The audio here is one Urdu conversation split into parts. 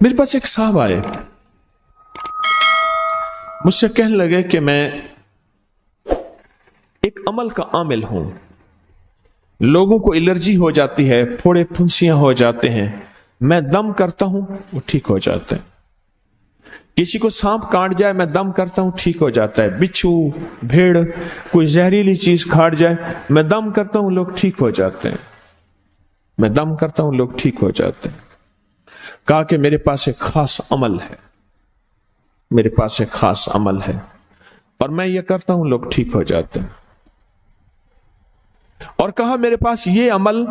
میرے پاس ایک صاحب آئے, مجھ سے کہنے لگے کہ میں ایک عمل کا عامل ہوں, لوگوں کو الرجی ہو جاتی ہے, پھوڑے پھنسیاں ہو جاتے ہیں, میں دم کرتا ہوں وہ ٹھیک ہو جاتے ہیں. کسی کو سانپ کاٹ جائے میں دم کرتا ہوں ٹھیک ہو جاتا ہے. بچھو, بھیڑ, کوئی زہریلی چیز کھاٹ جائے میں دم کرتا ہوں لوگ ٹھیک ہو جاتے ہیں, میں دم کرتا ہوں لوگ ٹھیک ہو جاتے ہیں. کہا کہ میرے پاس ایک خاص عمل ہے, میرے پاس ایک خاص عمل ہے اور میں یہ کرتا ہوں لوگ ٹھیک ہو جاتے ہیں. اور کہا میرے پاس یہ عمل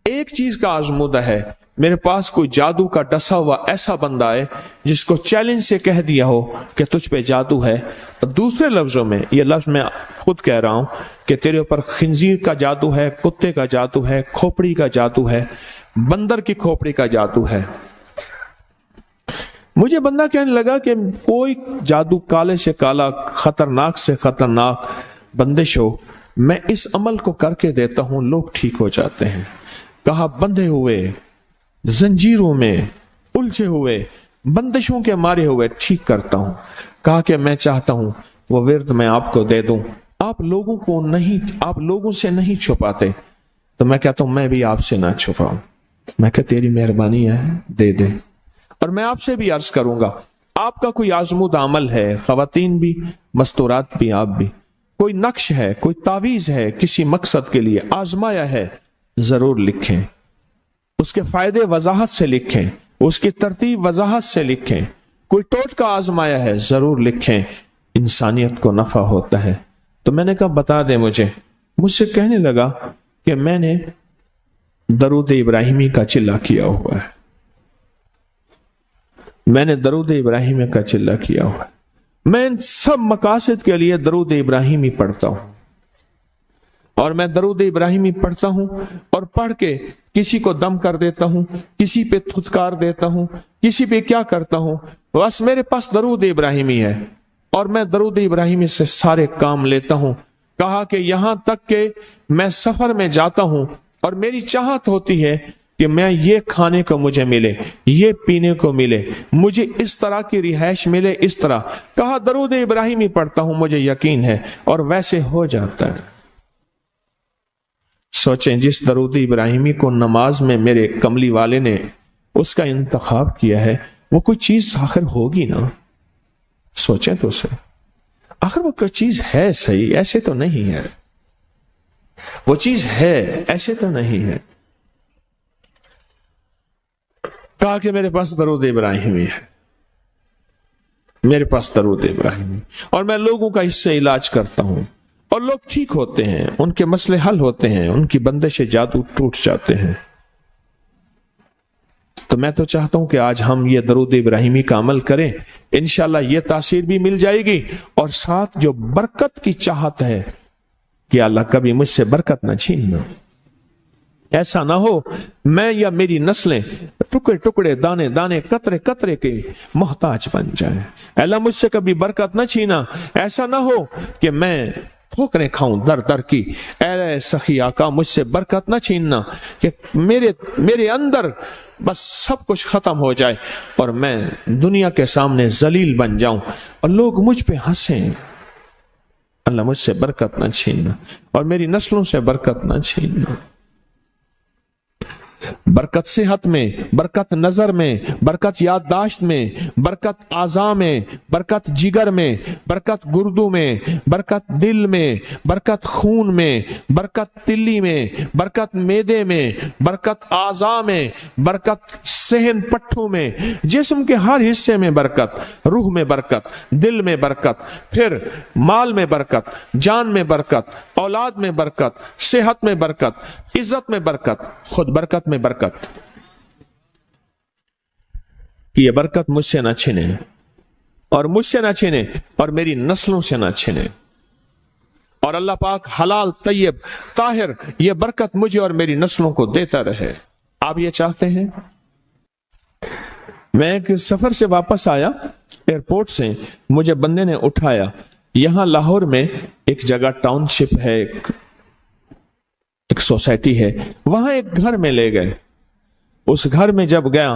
ایک چیز کا آزمودہ ہے, میرے پاس کوئی جادو کا ڈسا ہوا ایسا بندہ ہے جس کو چیلنج سے کہہ دیا ہو کہ تجھ پہ جادو ہے, اور دوسرے لفظوں میں یہ لفظ میں خود کہہ رہا ہوں کہ تیرے اوپر خنزیر کا جادو ہے, کتے کا جادو ہے, کھوپڑی کا جادو ہے, بندر کی کھوپڑی کا جادو ہے. مجھے بندہ کہنے لگا کہ کوئی جادو کالے سے کالا, خطرناک سے خطرناک بندش ہو, میں اس عمل کو کر کے دیتا ہوں لوگ ٹھیک ہو جاتے ہیں. کہا بندھے ہوئے, زنجیروں میں الجھے ہوئے, بندشوں کے مارے ہوئے ٹھیک کرتا ہوں. کہا کہ میں چاہتا ہوں وہ ورد میں آپ کو دے دوں, آپ لوگوں سے نہیں چھپاتے. تو میں کہتا ہوں میں بھی آپ سے نہ چھپاؤں, میں کہ تیری مہربانی ہے دے دے. اور میں آپ سے بھی عرض کروں گا, آپ کا کوئی آزمودہ عمل ہے, خواتین بھی مستورات بھی آپ بھی, کوئی نقش ہے, کوئی تعویذ ہے, کسی مقصد کے لیے آزمایا ہے, ضرور لکھیں. اس کے فائدے وضاحت سے لکھیں, اس کی ترتیب وضاحت سے لکھیں. کوئی ٹوٹکا آزمایا ہے ضرور لکھیں, انسانیت کو نفع ہوتا ہے. تو میں نے کہا بتا دیں مجھ سے کہنے لگا کہ میں نے درود ابراہیمی کا چلہ کیا ہوا ہے, میں نے درود ابراہیمی کا چلہ کیا ہوا ہے, میں ان سب مقاصد کے لیے درود ابراہیمی پڑھتا ہوں. اور میں درود ابراہیمی پڑھتا ہوں اور پڑھ کے کسی کو دم کر دیتا ہوں, کسی پہ تھتکار دیتا ہوں, کسی پہ کیا کرتا ہوں, بس میرے پاس درود ابراہیمی ہے اور میں درود ابراہیمی سے سارے کام لیتا ہوں. کہا کہ یہاں تک کہ میں سفر میں جاتا ہوں اور میری چاہت ہوتی ہے کہ میں یہ کھانے کو مجھے ملے, یہ پینے کو ملے, مجھے اس طرح کی رہائش ملے, اس طرح. کہا درود ابراہیمی پڑھتا ہوں مجھے یقین ہے اور ویسے ہو جاتا ہے. سوچیں جس درود ابراہیمی کو نماز میں میرے کملی والے نے اس کا انتخاب کیا ہے, وہ کوئی چیز آخر ہوگی نا. سوچیں تو اسے, آخر وہ کوئی چیز ہے صحیح, ایسے تو نہیں ہے, وہ چیز ہے ایسے تو نہیں ہے. کہا کہ میرے پاس درود ابراہیمی ہے, میرے پاس درود ابراہیمی, اور میں لوگوں کا اس سے علاج کرتا ہوں اور لوگ ٹھیک ہوتے ہیں, ان کے مسئلے حل ہوتے ہیں, ان کی بندش جادو ٹوٹ جاتے ہیں. تو میں تو چاہتا ہوں کہ آج ہم یہ درود ابراہیمی کا عمل کریں, انشاءاللہ یہ تاثیر بھی مل جائے گی, اور ساتھ جو برکت کی چاہت ہے کہ اللہ کبھی مجھ سے برکت نہ چھیننا. ایسا نہ ہو میں یا میری نسلیں ٹکڑے ٹکڑے, دانے دانے, قطرے قطرے کے محتاج بن جائیں. اللہ مجھ سے کبھی برکت نہ چھینا. ایسا نہ ہو کہ میں ٹھوکریں کھاؤں در در کی. اے سخی آقا مجھ سے برکت نہ چھیننا کہ میرے اندر بس سب کچھ ختم ہو جائے اور میں دنیا کے سامنے ذلیل بن جاؤں اور لوگ مجھ پہ ہنسیں. اللہ مجھ سے برکت نہ چھیننا اور میری نسلوں سے برکت نہ چھیننا. برکت صحت میں, برکت نظر میں, برکت یادداشت میں, برکت اعضاء میں, برکت جگر میں, برکت گردوں میں, برکت دل میں, برکت خون میں, برکت تلی میں, برکت معدے میں, برکت اعضاء میں, برکت صحن پٹھوں میں, جسم کے ہر حصے میں برکت, روح میں برکت, دل میں برکت, پھر مال میں برکت, جان میں برکت, اولاد میں برکت, صحت میں برکت, عزت میں برکت, خود برکت میں برکت. کہ یہ برکت مجھ سے نہ چھنے اور مجھ سے نہ چھنے اور میری نسلوں سے نہ چھنے, اور اللہ پاک حلال طیب طاہر یہ برکت مجھے اور میری نسلوں کو دیتا رہے. آپ یہ چاہتے ہیں؟ میں ایک سفر سے واپس آیا, ایئرپورٹ سے مجھے بندے نے اٹھایا. یہاں لاہور میں ایک جگہ ٹاؤن شپ ہے, ایک سوسائٹی ہے, وہاں ایک گھر میں لے گئے. اس گھر میں جب گیا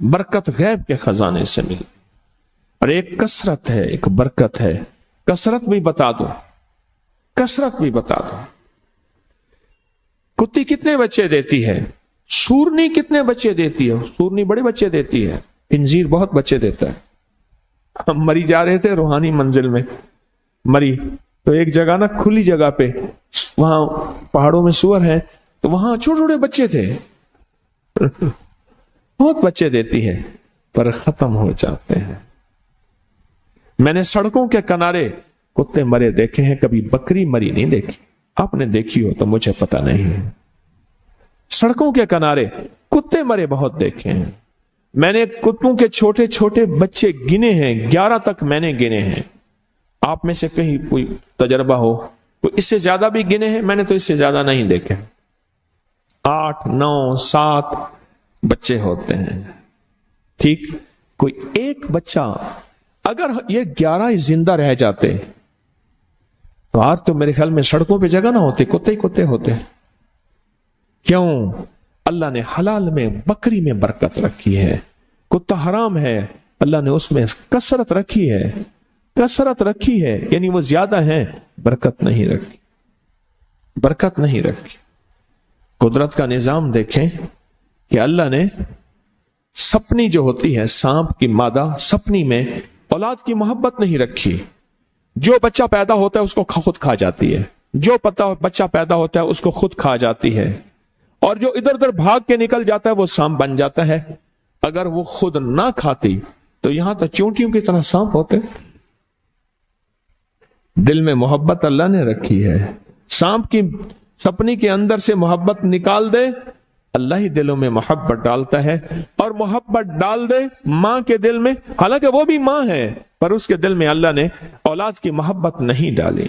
برکت غیب کے خزانے سے ملی، اور ایک کثرت ہے، ایک برکت ہے۔ کثرت بھی بتا دو، کثرت بھی بتا دو۔ کتی کتنے بچے دیتی ہے؟ سورنی کتنے بچے دیتی ہے؟ سورنی بڑے بچے دیتی ہے، خنزیر بہت بچے دیتا ہے۔ ہم مری جا رہے تھے روحانی منزل میں، مری تو ایک جگہ نا کھلی جگہ پہ، وہاں پہاڑوں میں سور ہیں، تو وہاں چھوٹے چھوٹے بچے تھے، بہت بچے دیتی ہے، پر ختم ہو جاتے ہیں۔ میں نے سڑکوں کے کنارے کتے مرے دیکھے ہیں، کبھی بکری مری نہیں دیکھی۔ آپ نے دیکھی ہو تو مجھے پتہ نہیں ہے۔ سڑکوں کے کنارے کتے مرے بہت دیکھے ہیں۔ میں نے کتوں کے چھوٹے چھوٹے بچے گنے ہیں، 11 تک میں نے گنے ہیں۔ آپ میں سے کہیں کوئی تجربہ ہو، کوئی اس سے زیادہ بھی گنے ہیں؟ میں نے تو اس سے زیادہ نہیں دیکھے۔ 8 9 7 بچے ہوتے ہیں، ٹھیک۔ کوئی ایک بچہ، اگر یہ 11 زندہ رہ جاتے تو آج تو میرے خیال میں سڑکوں پہ جگہ نہ ہوتی، کتے ہی کتے ہوتے۔ کیوں؟ اللہ نے حلال میں، بکری میں برکت رکھی ہے، کتا حرام ہے، اللہ نے اس میں کثرت رکھی ہے، کثرت رکھی ہے، یعنی وہ زیادہ ہیں، برکت نہیں رکھی، برکت نہیں رکھی۔ قدرت کا نظام دیکھیں کہ اللہ نے سپنی جو ہوتی ہے، سانپ کی مادہ سپنی میں اولاد کی محبت نہیں رکھی۔ جو بچہ پیدا ہوتا ہے اس کو خود کھا جاتی ہے، جو بچہ پیدا ہوتا ہے اس کو خود کھا جاتی ہے، اور جو ادھر ادھر بھاگ کے نکل جاتا ہے وہ سانپ بن جاتا ہے۔ اگر وہ خود نہ کھاتی تو یہاں تو چونٹیوں کی طرح سانپ ہوتے۔ دل میں محبت اللہ نے رکھی ہے، سانپ کی سپنی کے اندر سے محبت نکال دے، اللہ ہی دلوں میں محبت ڈالتا ہے، اور محبت ڈال دے ماں کے دل میں، حالانکہ وہ بھی ماں ہے، پر اس کے دل میں اللہ نے اولاد کی محبت نہیں ڈالی۔